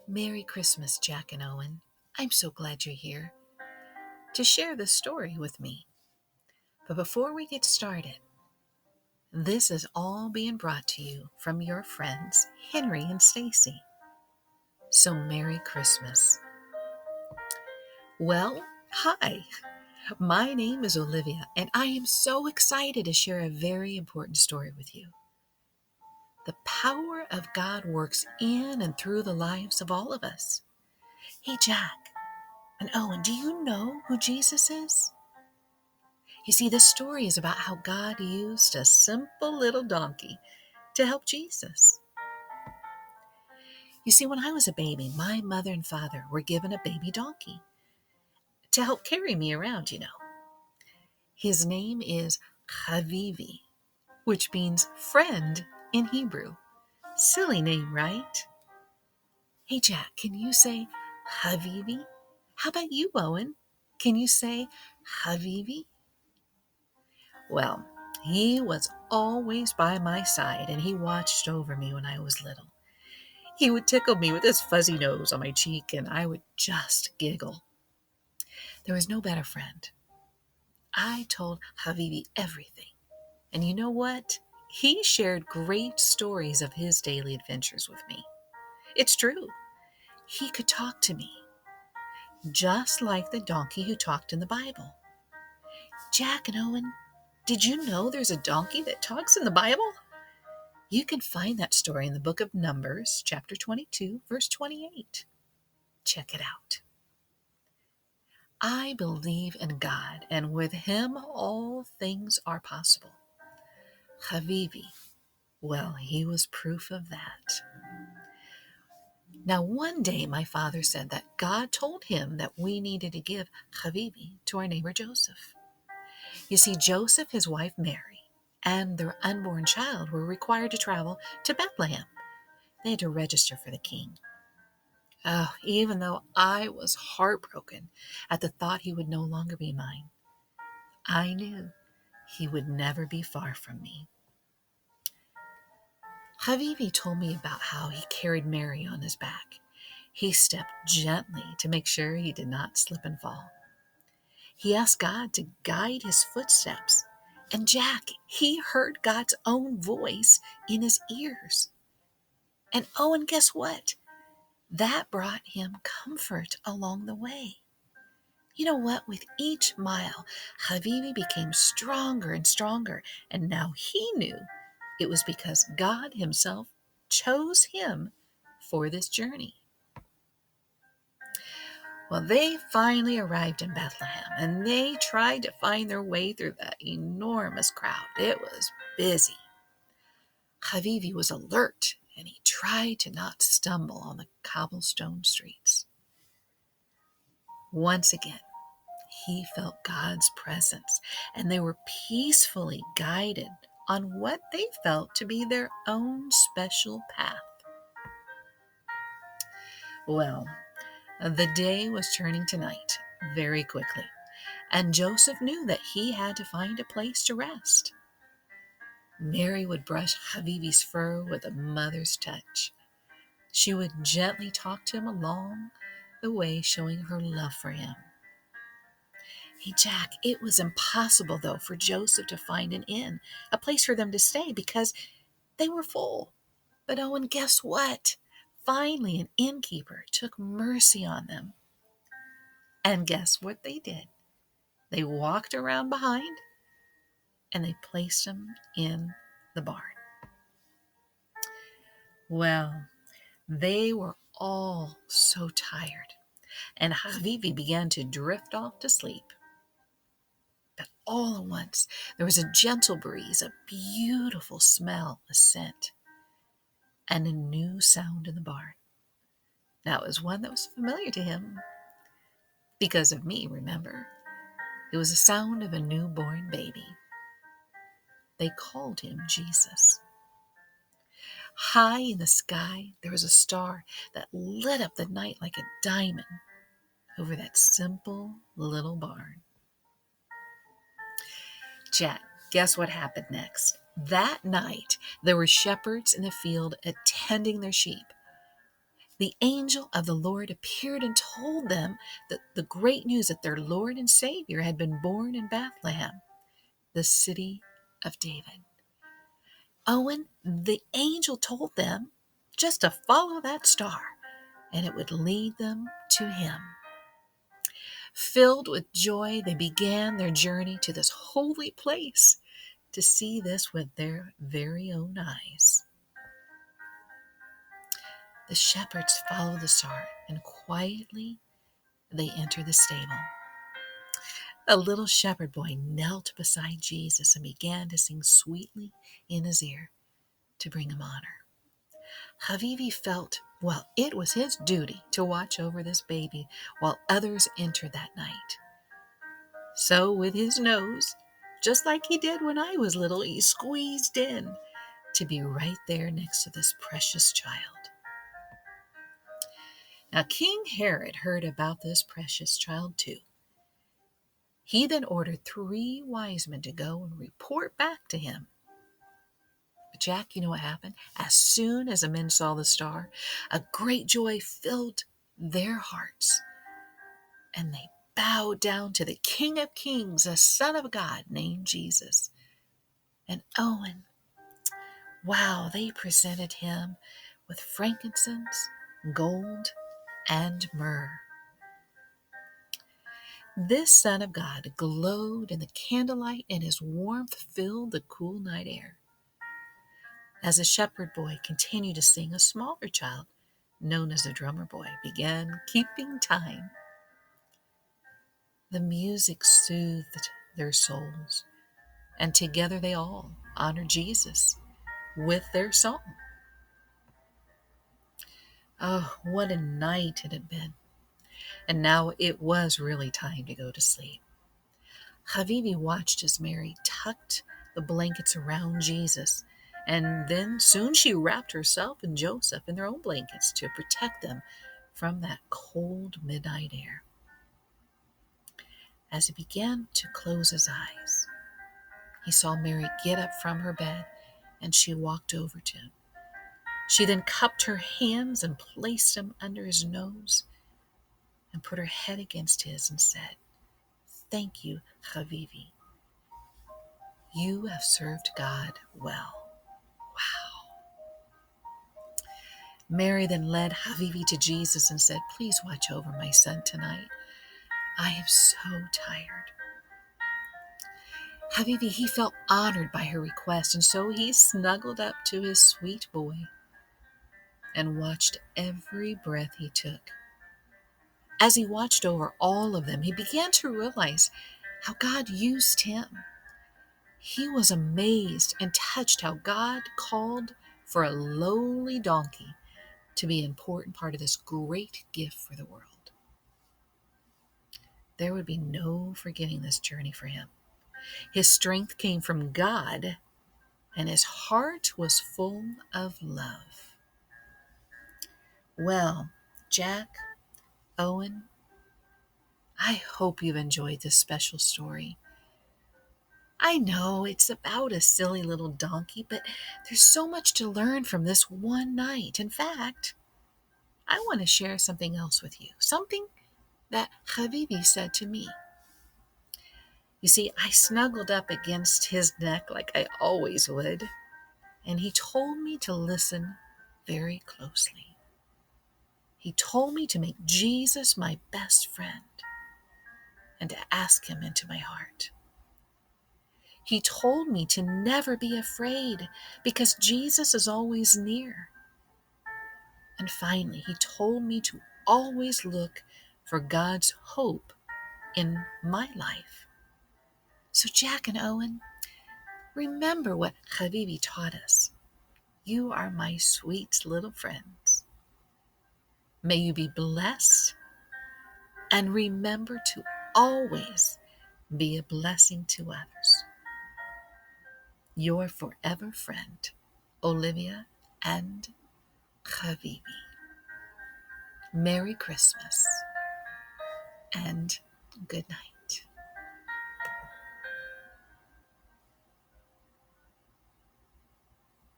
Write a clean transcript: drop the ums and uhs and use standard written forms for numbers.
Merry Christmas, Jack and Owen. I'm so glad you're here to share this story with me. But before we get started, this is all being brought to you from your friends, Henry and Stacie. So Merry Christmas. Well, hi. My name is Olivia, and I am so excited to share a very important story with you. The power of God works in and through the lives of all of us. Hey, Jack and Owen, do you know who Jesus is? You see, this story is about how God used a simple little donkey to help Jesus. You see, when I was a baby, my mother and father were given a baby donkey to help carry me around. His name is Havivi, which means friend in Hebrew. Silly name, right? Hey, Jack, can you say Havivi? How about you, Owen? Can you say Havivi? Well, he was always by my side, and he watched over me when I was little. He would tickle me with his fuzzy nose on my cheek, and I would just giggle. There was no better friend. I told Habibi everything. And you know what? He shared great stories of his daily adventures with me. It's true. He could talk to me, just like the donkey who talked in the Bible. Jack and Owen, did you know there's a donkey that talks in the Bible? You can find that story in the book of Numbers, chapter 22, verse 28. Check it out. I believe in God, and with Him all things are possible. Habibi, well, he was proof of that. Now, one day my father said that God told him that we needed to give Habibi to our neighbor Joseph. You see, Joseph, his wife Mary, and their unborn child were required to travel to Bethlehem. They had to register for the king. Oh, even though I was heartbroken at the thought he would no longer be mine, I knew he would never be far from me. Habibi told me about how he carried Mary on his back. He stepped gently to make sure he did not slip and fall. He asked God to guide his footsteps. And Jack, he heard God's own voice in his ears. And oh, and guess what? That brought him comfort along the way. You know what? With each mile, Habibi became stronger and stronger, and now he knew it was because God himself chose him for this journey. Well, they finally arrived in Bethlehem, and they tried to find their way through that enormous crowd. It was busy. Habibi was alert, and he tried to not stumble on the cobblestone streets. Once again, he felt God's presence, and they were peacefully guided on what they felt to be their own special path. Well, the day was turning to night very quickly, and Joseph knew that he had to find a place to rest. Mary would brush Habibi's fur with a mother's touch. She would gently talk to him along the way, showing her love for him. Hey, Jack, it was impossible, though, for Joseph to find an inn, a place for them to stay, because they were full. But oh, and guess what? Finally, an innkeeper took mercy on them. And guess what they did? They walked around behind and they placed him in the barn. Well, they were all so tired, and Habibi began to drift off to sleep. But all at once, there was a gentle breeze, a beautiful smell, a scent, and a new sound in the barn. Now, it was one that was familiar to him because of me, remember? It was the sound of a newborn baby. They called him Jesus. High in the sky, there was a star that lit up the night like a diamond over that simple little barn. Jack, guess what happened next? That night, there were shepherds in the field attending their sheep. the angel of the Lord appeared and told them that the great news that their Lord and Savior had been born in Bethlehem, the city of David. Owen, the angel told them just to follow that star, and it would lead them to him. Filled with joy, they began their journey to this holy place to see this with their very own eyes. The shepherds followed the star, and quietly they entered the stable. A little shepherd boy knelt beside Jesus and began to sing sweetly in his ear to bring him honor. Havivi felt, well, it was his duty to watch over this baby while others entered that night. So with his nose, just like he did when I was little, he squeezed in to be right there next to this precious child. Now, King Herod heard about this precious child too. He then ordered 3 wise men to go and report back to him. But Jack, you know what happened? As soon as the men saw the star, a great joy filled their hearts, and they bowed down to the King of Kings, the Son of God, named Jesus. And Owen, wow, they presented him with frankincense, gold, and myrrh. This Son of God glowed in the candlelight, and his warmth filled the cool night air. As the shepherd boy continued to sing, a smaller child, known as the drummer boy, began keeping time. The music soothed their souls, and together they all honored Jesus with their song. Oh, what a night it had been. And now it was really time to go to sleep. Havivi watched as Mary tucked the blankets around Jesus, and then soon she wrapped herself and Joseph in their own blankets to protect them from that cold midnight air. As he began to close his eyes, he saw Mary get up from her bed, and she walked over to him. She then cupped her hands and placed them under his nose and put her head against his and said, "Thank you, Havivi. You have served God well." Wow. Mary then led Havivi to Jesus and said, "Please watch over my son tonight. I am so tired." Havivi, he felt honored by her request, and so he snuggled up to his sweet boy and watched every breath he took. As he watched over all of them, he began to realize how God used him. He was amazed and touched how God called for a lowly donkey to be an important part of this great gift for the world. There would be no forgetting this journey for him. His strength came from God, and his heart was full of love. Well, Jack, Owen, I hope you've enjoyed this special story. I know it's about a silly little donkey, but there's so much to learn from this one night. In fact, I want to share something else with you, something that Habibi said to me. You see, I snuggled up against his neck like I always would, and he told me to listen very closely. He told me to make Jesus my best friend and to ask him into my heart. He told me to never be afraid because Jesus is always near. And finally, he told me to always look for God's hope in my life. So Jack and Owen, remember what Habibi taught us. You are my sweet little friends. May you be blessed, and remember to always be a blessing to others. Your forever friend, Olivia and Habibi. Merry Christmas and good night.